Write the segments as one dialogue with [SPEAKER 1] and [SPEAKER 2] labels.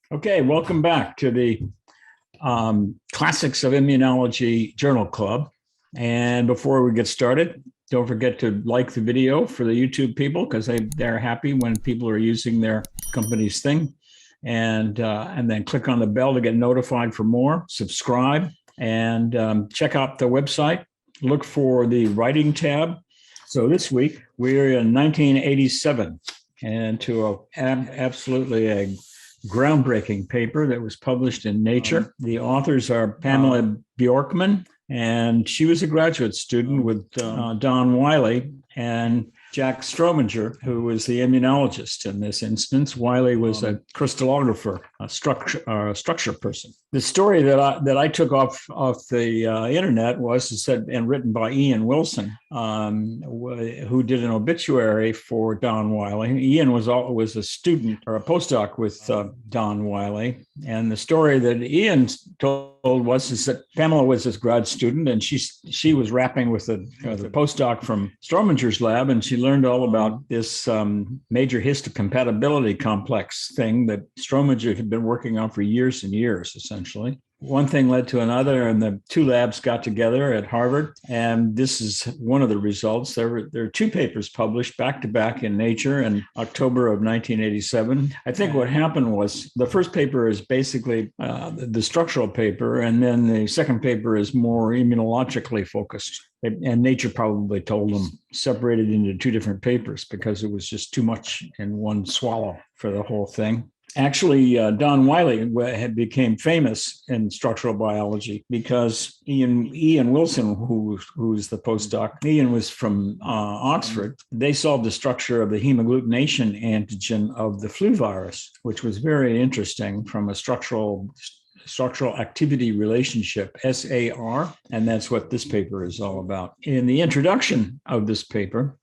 [SPEAKER 1] Okay, welcome back to the Classics of Immunology Journal Club. And before we get started, don't forget to like the video for the YouTube people because they're happy when people are using their company's thing. And then click on the bell to get notified for more, subscribe, and check out the website. Look for the writing tab. So this week, we're in 1987 and to absolutely a groundbreaking paper that was published in Nature. The authors are Pamela Bjorkman, and she was a graduate student with Don Wiley and Jack Strominger, who was the immunologist in this instance. Wiley was a crystallographer, a structure person. The story that I took off the internet was said and written by Ian Wilson, who did an obituary for Don Wiley. Ian was a student or a postdoc with Don Wiley, and the story that Ian told was that Pamela was this grad student, and she was rapping with the postdoc from Strominger's lab, and she learned all about this major histocompatibility complex thing that Strominger had been working on for years and years, essentially. One thing led to another, and the two labs got together at Harvard, and this is one of the results. There are two papers published back-to-back in Nature in October of 1987. I think what happened was the first paper is basically the structural paper, and then the second paper is more immunologically focused. And Nature probably told them separated into two different papers because it was just too much in one swallow for the whole thing. Actually, Don Wiley had became famous in structural biology because Ian Wilson, who's the postdoc, Ian was from Oxford. They solved the structure of the hemagglutination antigen of the flu virus, which was very interesting from a structural activity relationship, SAR, and that's what this paper is all about. In the introduction of this paper,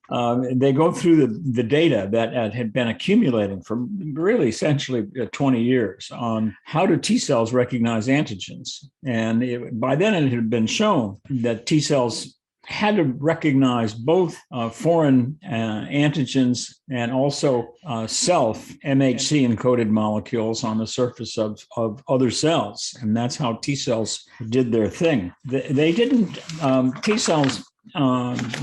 [SPEAKER 1] they go through the data that had been accumulating for really essentially 20 years on how do T cells recognize antigens. And by then it had been shown that T cells had to recognize both foreign antigens and also self MHC encoded molecules on the surface of other cells. And that's how T cells did their thing. T cells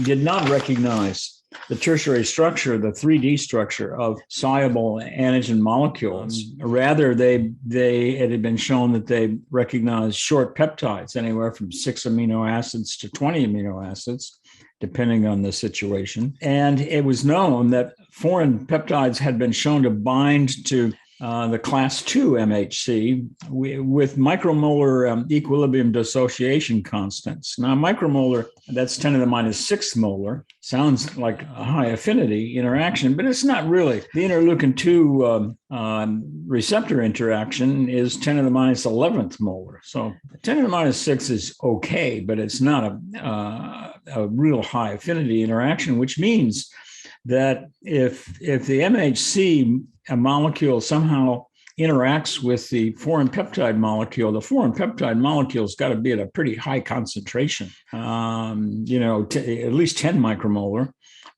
[SPEAKER 1] did not recognize the tertiary structure, the 3D structure of soluble antigen molecules. Rather, it had been shown that they recognized short peptides, anywhere from 6 amino acids to 20 amino acids, depending on the situation. And it was known that foreign peptides had been shown to bind to the class 2 MHC with micromolar equilibrium dissociation constants. Now, micromolar, that's 10 to the minus 6 molar. Sounds like a high affinity interaction, but it's not really. The interleukin 2 receptor interaction is 10 to the minus 11th molar. So 10 to the minus 6 is okay, but it's not a real high affinity interaction, which means that if the MHC molecule somehow interacts with the foreign peptide molecule, the foreign peptide molecule's got to be at a pretty high concentration, at least 10 micromolar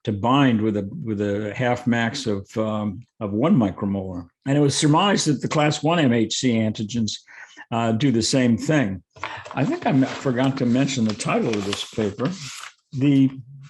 [SPEAKER 1] to bind with a half max of 1 micromolar. And it was surmised that the class 1 MHC antigens do the same thing. I think I forgot to mention the title of this paper.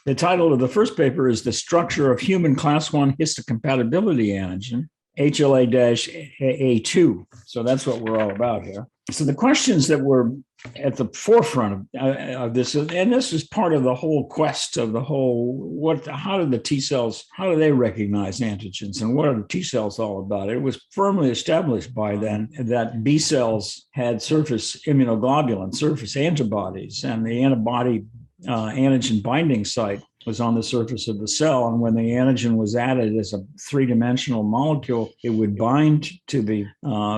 [SPEAKER 1] The title of the first paper is The Structure of Human Class 1 Histocompatibility Antigen, HLA-A2. So that's what we're all about here. So the questions that were at the forefront of this, and this is part of the whole quest of the whole, how do the T cells, how do they recognize antigens, and what are the T cells all about? It was firmly established by then that B cells had surface immunoglobulin, surface antibodies, and the antibody antigen binding site was on the surface of the cell. And when the antigen was added as a three-dimensional molecule, it would bind to the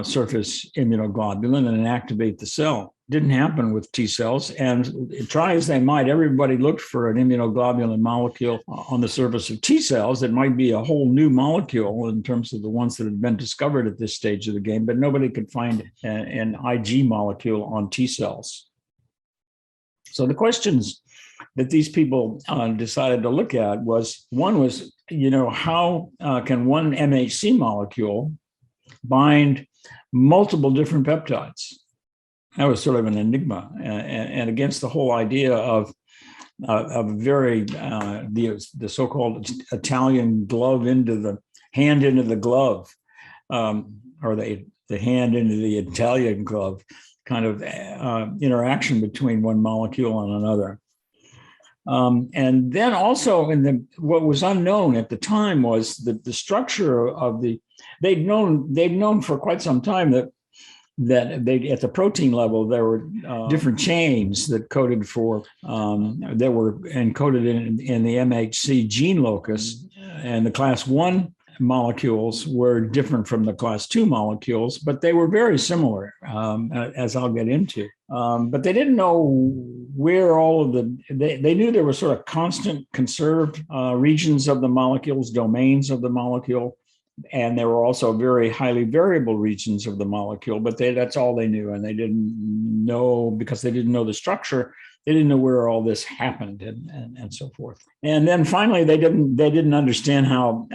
[SPEAKER 1] surface immunoglobulin and activate the cell. Didn't happen with T cells. And try as they might, everybody looked for an immunoglobulin molecule on the surface of T cells. It might be a whole new molecule in terms of the ones that had been discovered at this stage of the game, but nobody could find an IG molecule on T cells. So the questions that these people decided to look at was, how can one MHC molecule bind multiple different peptides. That was sort of an enigma, and against the whole idea of the so-called Italian glove into the hand into the glove, or the hand into the Italian glove kind of interaction between one molecule and another. And then also what was unknown at the time was the structure of they'd known for quite some time that they, at the protein level, there were different chains that coded for that were encoded in the MHC gene locus, and the class 1 molecules were different from the class 2 molecules, but they were very similar, as I'll get into. But they didn't know where all of they knew there were sort of constant conserved regions of the molecules, domains of the molecule, and there were also very highly variable regions of the molecule, but that's all they knew. And they didn't know, because they didn't know the structure, they didn't know where all this happened and so forth. And then finally, they didn't understand how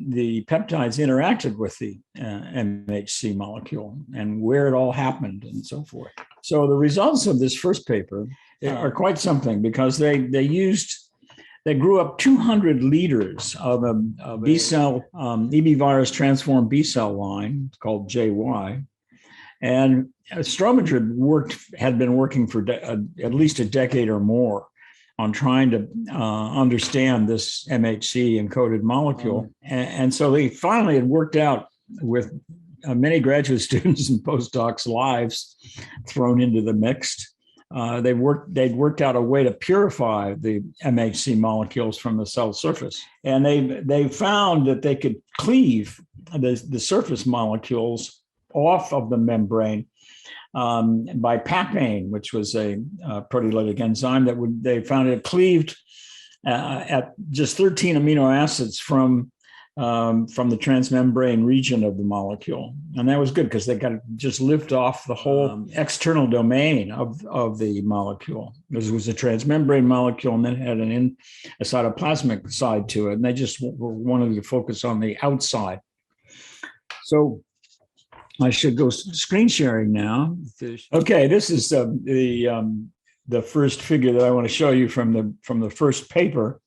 [SPEAKER 1] the peptides interacted with the MHC molecule and where it all happened and so forth. So the results of this first paper are quite something, because they grew up 200 liters of a B cell, EB virus transformed B cell line called JY. And Strominger had been working for at least a decade or more on trying to understand this MHC encoded molecule. And so they finally had worked out, with many graduate students and postdocs' lives thrown into the mix, they'd worked out a way to purify the MHC molecules from the cell surface. And they found that they could cleave the surface molecules off of the membrane by papain, which was a proteolytic enzyme they found it cleaved at just 13 amino acids from the transmembrane region of the molecule. And that was good, because they got to just lift off the whole external domain of the molecule. It was a transmembrane molecule, and then had a cytoplasmic side to it. And they just wanted to focus on the outside. So I should go screen sharing now. Okay, this is the first figure that I want to show you from the first paper.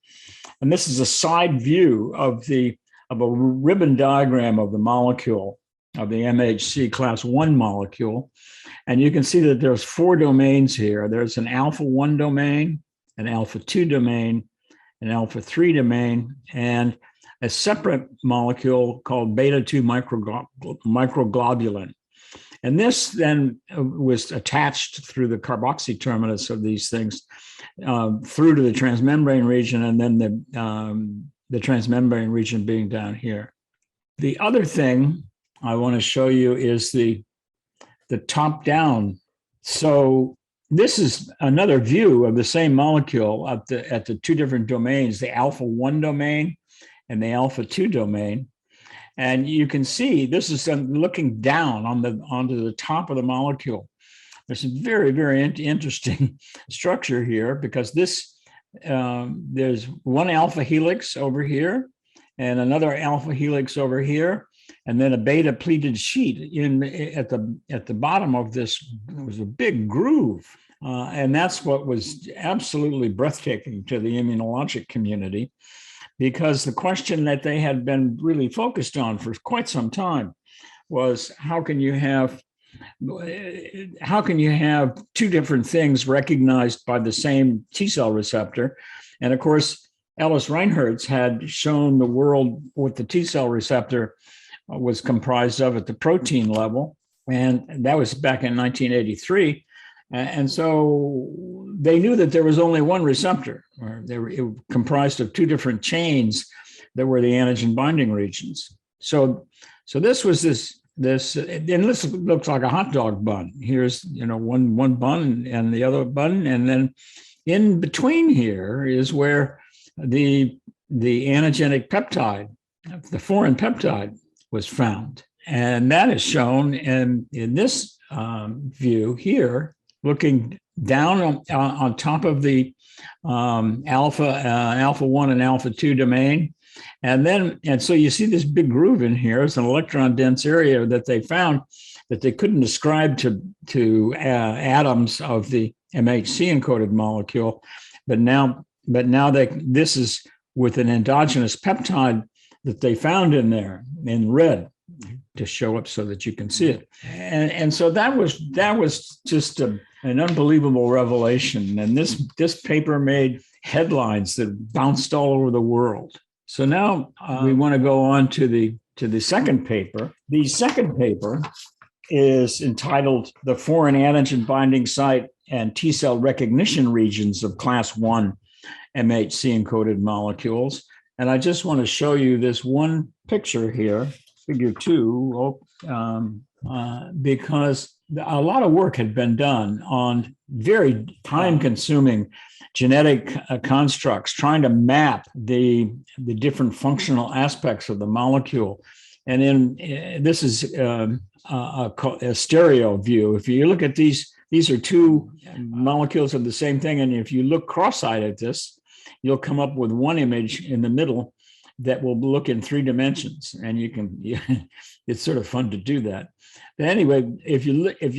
[SPEAKER 1] And this is a side view of a ribbon diagram of the molecule, of the MHC class 1 molecule. And you can see that there's 4 domains here. There's an alpha 1 domain, an alpha 2 domain, an alpha 3 domain, and a separate molecule called beta 2 microglobulin. And this then was attached through the carboxy terminus of these things through to the transmembrane region, and then the transmembrane region being down here. The other thing I want to show you is the top down. So this is another view of the same molecule at the 2 different domains, the alpha 1 domain and the alpha 2 domain. And you can see this is looking down onto the top of the molecule. There's a very, very interesting structure here, because there's one alpha helix over here and another alpha helix over here, and then a beta pleated sheet at the bottom of this. It was a big groove. And that's what was absolutely breathtaking to the immunologic community, because the question that they had been really focused on for quite some time was, how can you have 2 different things recognized by the same T cell receptor? And of course, Ellis Reinherz had shown the world what the T cell receptor was comprised of at the protein level. And that was back in 1983. And so they knew that there was only one receptor, or it was comprised of 2 different chains that were the antigen binding regions. So this was this, and this looks like a hot dog bun. Here's one bun and the other bun, and then in between here is where the antigenic peptide, the foreign peptide, was found, and that is shown in this view here, looking down on top of the alpha 1 and alpha 2 domain. And so you see this big groove in here. It's an electron dense area that they found that they couldn't ascribe to atoms of the MHC encoded molecule, but now this is with an endogenous peptide that they found in there in red to show up so that you can see it. And so that was just an unbelievable revelation. And this paper made headlines that bounced all over the world. So now we want to go on to the second paper. The second paper is entitled "The Foreign Antigen Binding Site and T Cell Recognition Regions of Class 1 MHC encoded molecules." And I just want to show you this one picture here, figure 2, because a lot of work had been done on very time-consuming genetic constructs, trying to map the different functional aspects of the molecule. And this is a stereo view. If you look at these are two molecules of the same thing. And if you look cross-eyed at this, you'll come up with one image in the middle that will look in 3 dimensions. And it's sort of fun to do that. But anyway, if you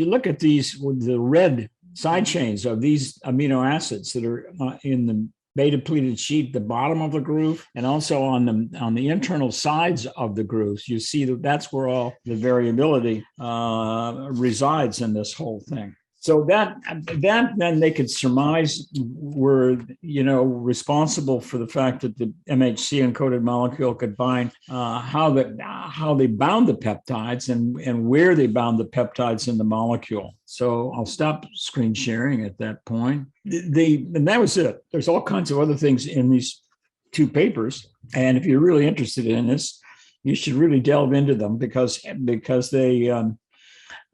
[SPEAKER 1] look at the red side chains of these amino acids that are in the beta-pleated sheet, the bottom of the groove, and also on the internal sides of the grooves, you see that's where all the variability resides in this whole thing. So that then they could surmise were responsible for the fact that the MHC encoded molecule could bind, how they bound the peptides and where they bound the peptides in the molecule. So I'll stop screen sharing at that point. And that was it. There's all kinds of other things in these 2 papers, and if you're really interested in this, you should really delve into them because they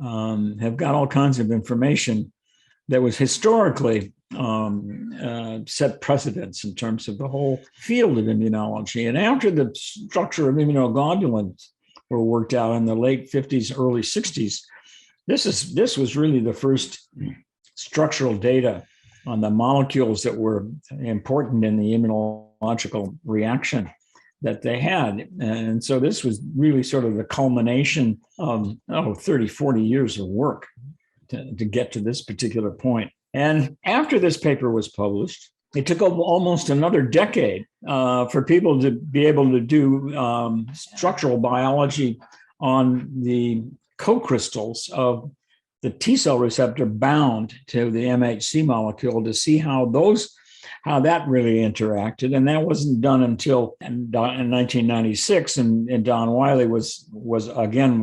[SPEAKER 1] have got all kinds of information that was historically set precedents in terms of the whole field of immunology. And after the structure of immunoglobulins were worked out in the late 50s, early 60s, this was really the first structural data on the molecules that were important in the immunological reaction that they had. And so this was really sort of the culmination of 30, 40 years of work to get to this particular point. And after this paper was published, it took almost another decade for people to be able to do structural biology on the co-crystals of the T cell receptor bound to the MHC molecule to see how that really interacted. And that wasn't done until in 1996. And Don Wiley was again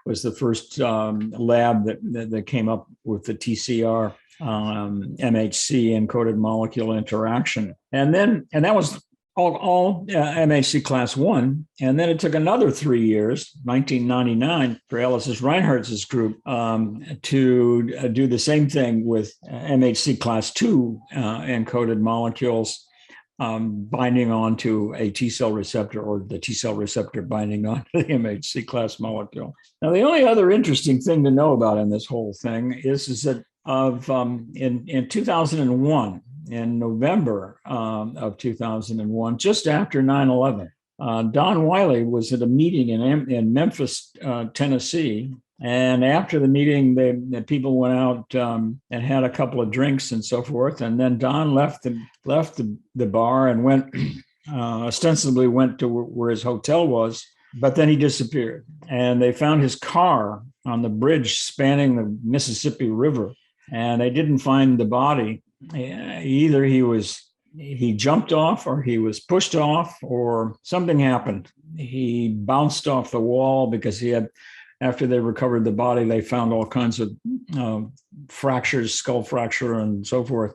[SPEAKER 1] was the first lab that came up with the TCR MHC encoded molecule interaction. And that was all MHC class 1. And then it took another 3 years, 1999, for Ellis Reinhardt's group to do the same thing with MHC class 2 encoded molecules binding onto a T cell receptor, or the T cell receptor binding onto the MHC class molecule. Now, the only other interesting thing to know about in this whole thing is that in 2001, in November of 2001, just after 9/11, Don Wiley was at a meeting in Memphis, Tennessee. And after the meeting, the people went out and had a couple of drinks and so forth. And then Don left the bar and went ostensibly went to where his hotel was, but then he disappeared. And they found his car on the bridge spanning the Mississippi River, and they didn't find the body. Either he jumped off, or he was pushed off, or something happened. He bounced off the wall because after they recovered the body, they found all kinds of fractures, skull fracture and so forth.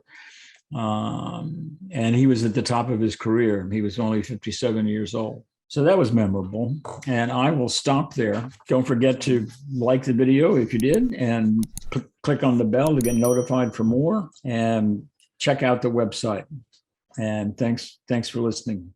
[SPEAKER 1] And he was at the top of his career. He was only 57 years old. So that was memorable. And I will stop there. Don't forget to like the video if you did, and click on the bell to get notified for more, and check out the website. And thanks for listening.